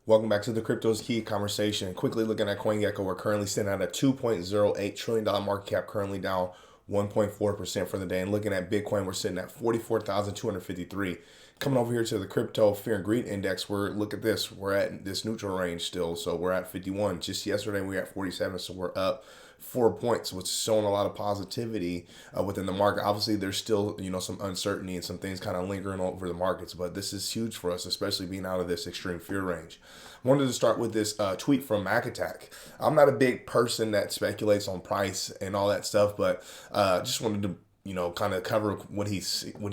Welcome back to the Crypto's Key conversation. Quickly looking at CoinGecko, we're currently sitting at a $2.08 trillion market cap, currently down 1.4% for the day. And looking at Bitcoin, we're sitting at 44,253. Coming over here to the Crypto Fear and Greed Index, look at this. We're at this neutral range still, so we're at 51. Just yesterday we were at 47, so we're up 4 points, which is showing a lot of positivity within the market. Obviously, there's still some uncertainty and some things kind of lingering over the markets, but this is huge for us, especially being out of this extreme fear range. I wanted to start with this tweet from Mac Attack. I'm not a big person that speculates on price and all that stuff, but just wanted to kind of cover what he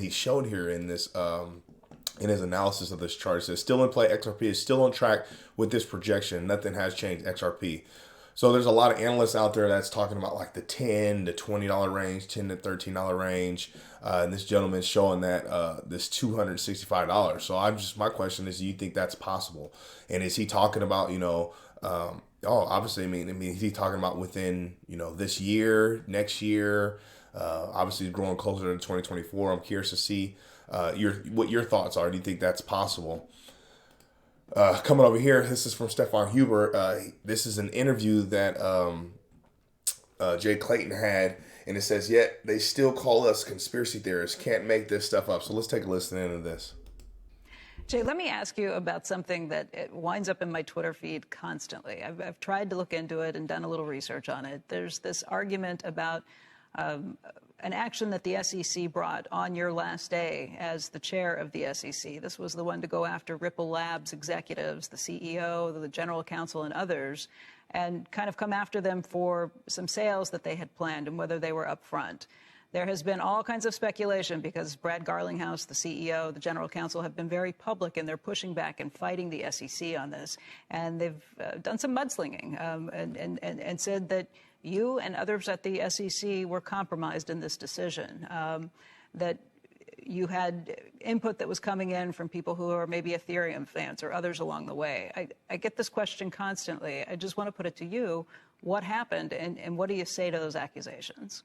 showed here in this. In his analysis of this chart, it says still in play. XRP is still on track with this projection. Nothing has changed. XRP. So there's a lot of analysts out there that's talking about like the $10 to $20 range, $10 to $13 range. And this gentleman's showing that this $265. So my question is, do you think that's possible? And is he talking about, obviously, I mean, is he talking about within, this year, next year? Obviously growing closer to 2024. I'm curious to see what your thoughts are. Do you think that's possible? Coming over here, this is from Stefan Huber. This is an interview that Jay Clayton had, and it says, yet they still call us conspiracy theorists. Can't make this stuff up. So let's take a listen into this. Jay, let me ask you about something that it winds up in my Twitter feed constantly. I've tried to look into it and done a little research on it. There's this argument about an action that the SEC brought on your last day as the chair of the SEC. This was the one to go after Ripple Labs executives, the CEO, the general counsel, and others, and kind of come after them for some sales that they had planned and whether they were upfront. There has been all kinds of speculation because Brad Garlinghouse, the CEO, the general counsel, have been very public in their pushing back and fighting the SEC on this. And they've done some mudslinging and said that you and others at the SEC were compromised in this decision, that you had input that was coming in from people who are maybe Ethereum fans or others along the way. I get this question constantly. I just want to put it to you. What happened, and what do you say to those accusations?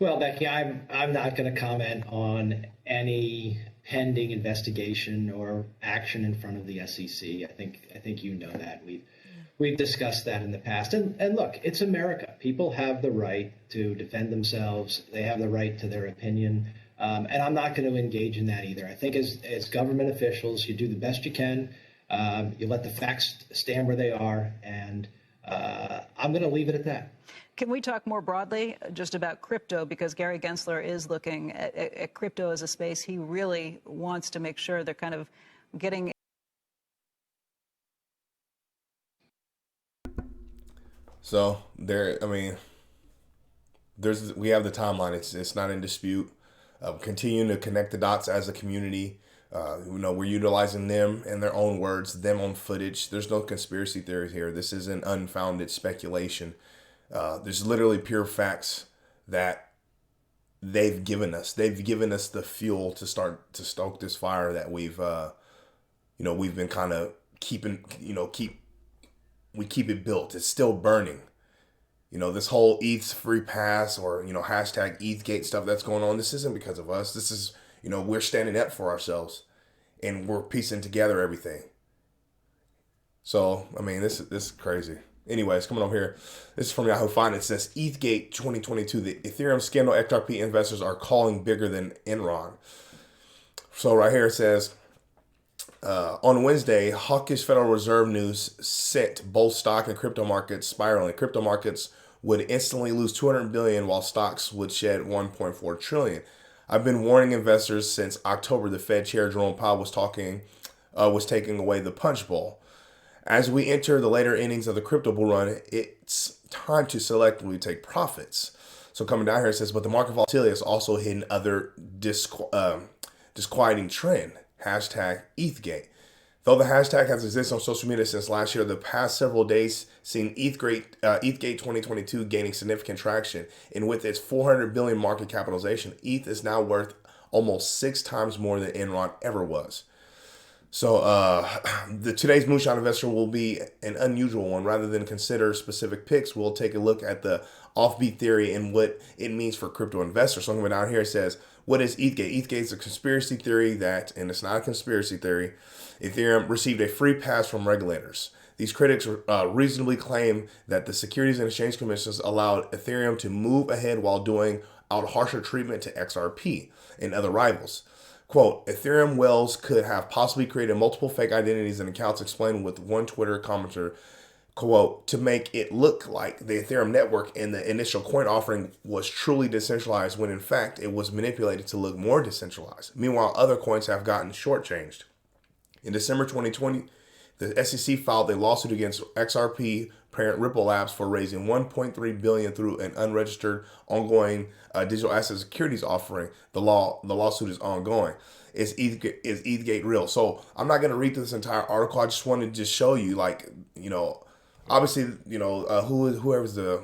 Well, Becky, I'm not going to comment on any pending investigation or action in front of the SEC. I think you know that. We've discussed that in the past. And look, it's America. People have the right to defend themselves. They have the right to their opinion. And I'm not going to engage in that either. I think as government officials, you do the best you can. You let the facts stand where they are. And I'm going to leave it at that. Can we talk more broadly just about crypto? Because Gary Gensler is looking at crypto as a space he really wants to make sure they're kind of getting. So we have the timeline. It's not in dispute. Continuing to connect the dots as a community. We're utilizing them in their own words, them on footage. There's no conspiracy theory here. This isn't unfounded speculation. There's literally pure facts that they've given us. They've given us the fuel to start to stoke this fire that we've been kind of keeping, we keep it built. It's still burning. This whole ETH free pass or, hashtag ETHgate stuff that's going on. This isn't because of us. This is, we're standing up for ourselves and we're piecing together everything. So, this is crazy. Anyways, coming over here, this is from Yahoo Finance. It says ETHgate 2022. The Ethereum scandal XRP investors are calling bigger than Enron. So right here it says, on Wednesday, hawkish Federal Reserve news sent both stock and crypto markets spiraling. Crypto markets would instantly lose 200 billion while stocks would shed 1.4 trillion. I've been warning investors since October. The Fed Chair Jerome Powell was taking away the punch bowl. As we enter the later innings of the crypto bull run, it's time to selectively take profits. So coming down here, it says, but the market volatility has also hidden other disquieting trend. Hashtag ETHgate. Though the hashtag has existed on social media since last year, the past several days seen ETHgate 2022 gaining significant traction. And with its 400 billion market capitalization, ETH is now worth almost 6 times more than Enron ever was. So today's Moonshot Investor will be an unusual one. Rather than consider specific picks, we'll take a look at the offbeat theory and what it means for crypto investors. So I'm going down here, it says, What is ETHgate? ETHgate is a conspiracy theory that, and it's not a conspiracy theory, Ethereum received a free pass from regulators. These critics reasonably claim that the Securities and Exchange Commission allowed Ethereum to move ahead while doing out harsher treatment to XRP and other rivals. Quote, Ethereum whales could have possibly created multiple fake identities and accounts, explained with one Twitter commenter, quote, to make it look like the Ethereum network in the initial coin offering was truly decentralized when in fact it was manipulated to look more decentralized. Meanwhile, other coins have gotten shortchanged. In December 2020, the SEC filed a lawsuit against XRP parent Ripple Labs for raising $1.3 billion through an unregistered, ongoing digital asset securities offering. The lawsuit is ongoing. Is ETHgate real? So I'm not going to read this entire article. I just wanted to just show you, like, obviously, who's the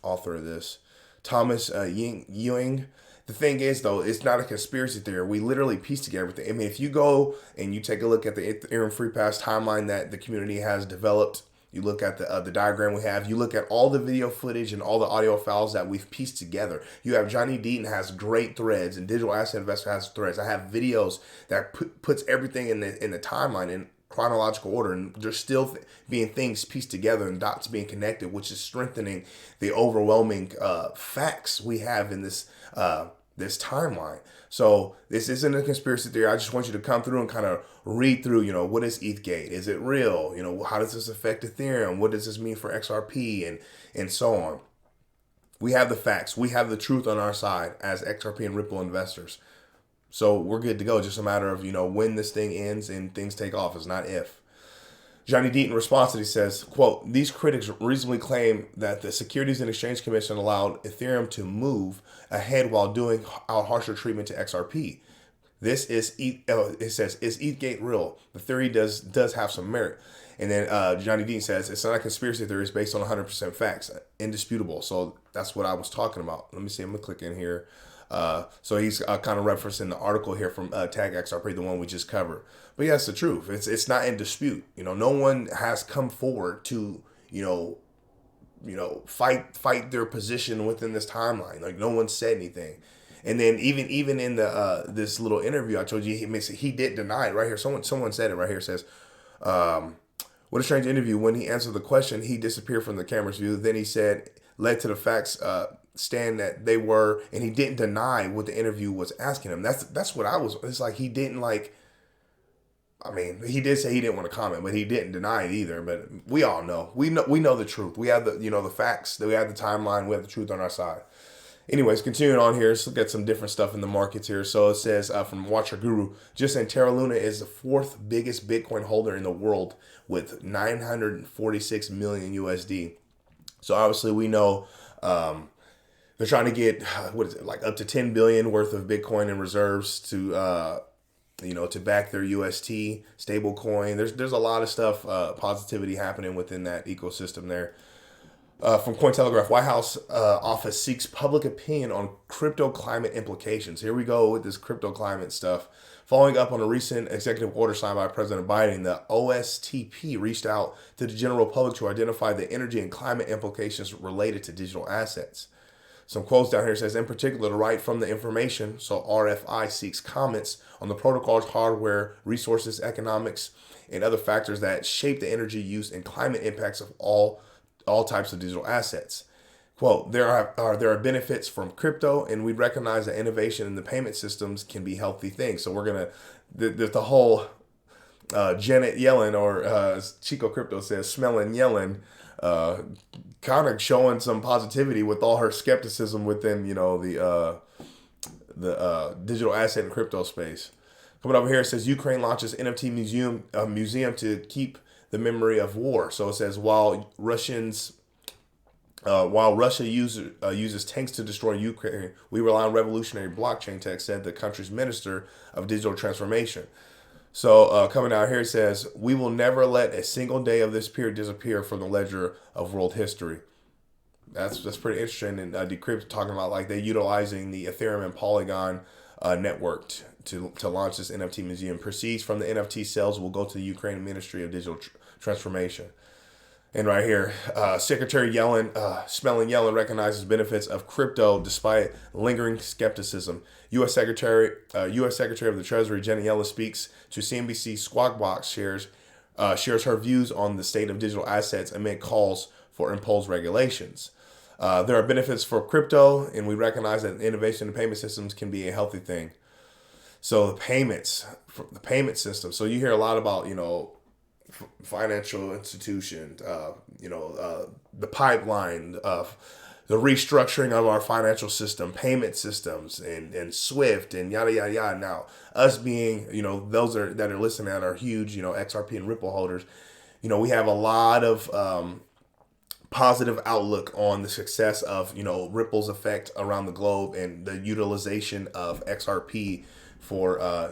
author of this, Thomas Ewing. The thing is, though, it's not a conspiracy theory. We literally piece together everything. I mean, if you go and you take a look at the Ethereum Free Pass timeline that the community has developed, you look at the diagram we have, you look at all the video footage and all the audio files that we've pieced together. You have Johnny Deaton has great threads, and Digital Asset Investor has threads. I have videos that puts everything in the timeline in chronological order, and there's still being things pieced together and dots being connected, which is strengthening the overwhelming facts we have in this timeline. So this isn't a conspiracy theory. I just want you to come through and kind of read through, what is ETHgate? Is it real? How does this affect Ethereum? What does this mean for XRP and so on? We have the facts. We have the truth on our side as XRP and Ripple investors. So we're good to go. Just a matter of, when this thing ends and things take off. It's not if. Johnny Deaton in response to this says, quote, these critics reasonably claim that the Securities and Exchange Commission allowed Ethereum to move ahead while doing out harsher treatment to XRP. It says, is ETHgate real? The theory does have some merit. And then Johnny Deaton says, it's not a conspiracy theory, it's based on 100% facts, indisputable. So that's what I was talking about. Let me see, I'm going to click in here. So he's kind of referencing the article here from Tag XRP, the one we just covered. But yeah, it's the truth. It's not in dispute. No one has come forward to, fight their position within this timeline. Like, no one said anything. And then even in the this little interview I told you, he did deny it right here. Someone said it right here. It says, what a strange interview. When he answered the question, he disappeared from the camera's view. Then he said, led to the facts stand that they were, and he didn't deny what the interview was asking him. That's what I was. It's like he didn't he did say he didn't want to comment, but he didn't deny it either. But we all know. We know the truth. We have the facts. We have the timeline. We have the truth on our side. Anyways, continuing on here, let's look at some different stuff in the markets here. So it says from Watcher Guru, just saying Terra Luna is the fourth biggest Bitcoin holder in the world with 946 million USD. So obviously we know they're trying to get, up to 10 billion worth of Bitcoin in reserves to back their UST stable coin. There's a lot of stuff, positivity happening within that ecosystem there. From Cointelegraph, White House office seeks public opinion on crypto climate implications. Here we go with this crypto climate stuff. Following up on a recent executive order signed by President Biden, the OSTP reached out to the general public to identify the energy and climate implications related to digital assets. Some quotes down here says, in particular, the right from the information, so RFI seeks comments on the protocols, hardware, resources, economics, and other factors that shape the energy use and climate impacts of all types of digital assets. Quote, there are benefits from crypto, and we recognize that innovation in the payment systems can be healthy things. So we're going to, the whole Janet Yellen, or as Chico Crypto says, smelling Yellen, kind of showing some positivity with all her skepticism within, the digital asset and crypto space. Coming over here, it says Ukraine launches NFT museum to keep the memory of war. So it says while Russia uses tanks to destroy Ukraine, we rely on revolutionary blockchain tech, said the country's minister of digital transformation. So coming out here, it says, we will never let a single day of this period disappear from the ledger of world history. That's pretty interesting. And Decrypt talking about like they're utilizing the Ethereum and Polygon network to launch this NFT museum. Proceeds from the NFT sales will go to the Ukraine Ministry of Digital Transformation. And right here, Secretary Yellen, smelling Yellen recognizes benefits of crypto despite lingering skepticism. U.S. Secretary of the Treasury Janet Yellen speaks to CNBC Squawk Box shares her views on the state of digital assets amid calls for imposed regulations. There are benefits for crypto, and we recognize that innovation in payment systems can be a healthy thing. So the payment system. So you hear a lot about, financial institution, the pipeline of the restructuring of our financial system, payment systems, and Swift and yada yada yada. Now, us being, those that are listening that are huge, XRP and Ripple holders, we have a lot of positive outlook on the success of Ripple's effect around the globe and the utilization of XRP for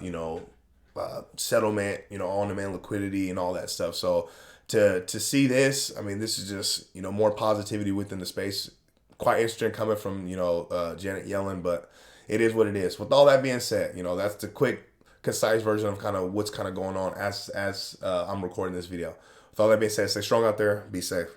settlement, on-demand liquidity and all that stuff. So to see this, I mean, this is just more positivity within the space. Quite interesting coming from Janet Yellen, but it is what it is. With all that being said, that's the quick, concise version of kind of what's kind of going on as I'm recording this video. With all that being said, stay strong out there, be safe.